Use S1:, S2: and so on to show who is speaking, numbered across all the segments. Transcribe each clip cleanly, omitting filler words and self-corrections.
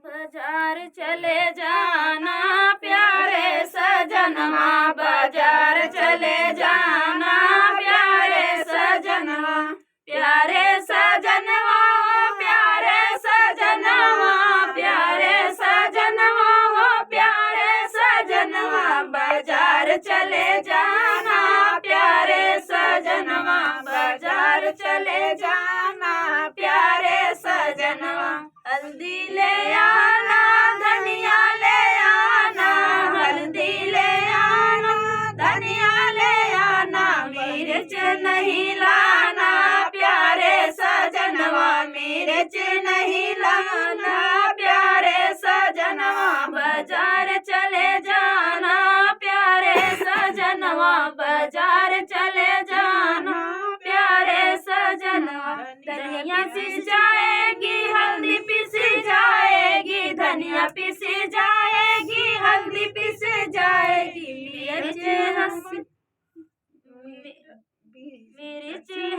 S1: बाजार चले जाना प्यारे सजनवा, बाजार चले जाना प्यारे सजनवा, प्यारे सजनवा, प्यारे सजनवा, प्यारे सजनवा, हो प्यारे सजनवा, बाजार चले जाना प्यारे सजनवा, बाजार चले जाना प्यारे सजनवा। हल्दी ले आना, धनिया ले आना, हल्दी ले आना, धनिया ले आना, मिर्च नहीं लाना प्यारे सजनवा, मिर्च नहीं लाना प्यारे सजनवा, बाजार चले जाना प्यारे सजनवा, बाजार चले जाना प्यारे सजनवा। धनिया पिस जाएगी, हल्दी पिस जाएगी, धनिया पिस जाएगी, हल्दी पिस जाएगी, मिर्च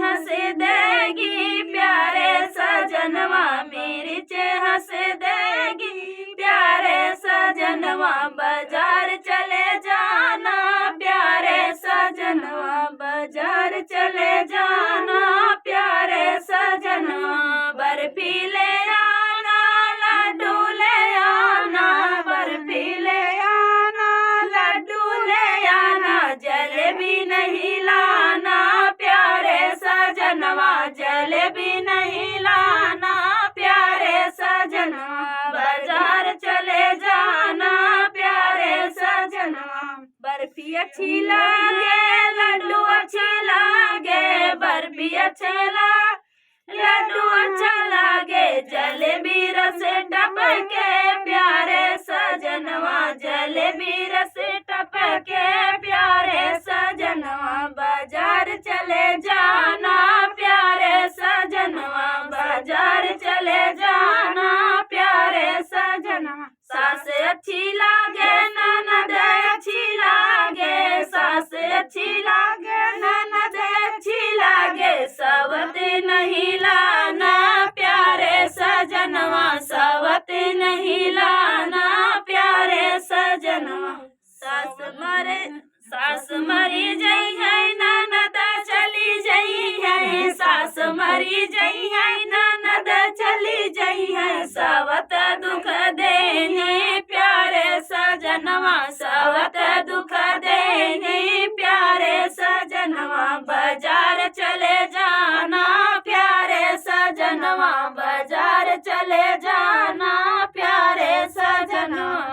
S1: हंस देगी प्यारे सजनवा, मिर्च हंस देगी प्यारे सजनवा, बाजार चले जाना प्यारे सजनवा, बाजार चले जाना प्यारे सजनवा। बर्फी ले आना, लड्डू ले आना, बर्फी ले आना, लड्डू ले आना, जलेबी नहीं लाना प्यारे सजनवा, जलेबी नहीं लाना प्यारे सजनवा, बाजार चले जाना प्यारे सजनवा। बर्फी अच्छी लागे, लड्डू अच्छे लागे, बर्फी अच्छे लागे, लड्डू अच्छा लागे, जलेबी रस टपके प्यारे सजनवा, जलेबी रस टपके प्यारे सजनवा, बाजार चले जाना प्यारे सजनवा, बाजार चले जाना प्यारे सजनवा। सास अच्छी लागे, ननद अच्छी लागे, सास अच्छी लागे, ननद अच्छी लागे, सवत नहीं लाना प्यारे सजनवा, सवत नहीं लाना प्यारे सजनवा। सास मरी जई है, ननद चली जई है, सास मरी जई है, ननद चली जई है, सवत दुख देने प्यारे सजनवा, सवत दुख देने प्यारे सजनवा, बाजार चले जाना प्यारे सजनवा, बाजार चले जाना प्यारे सजनवा।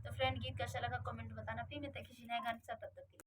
S1: तो फ्रेंड, गीत कैसा लगा कमेंट बताना। फिर मिलते हैं किसी नए गाने के साथ, तब तक के लिए।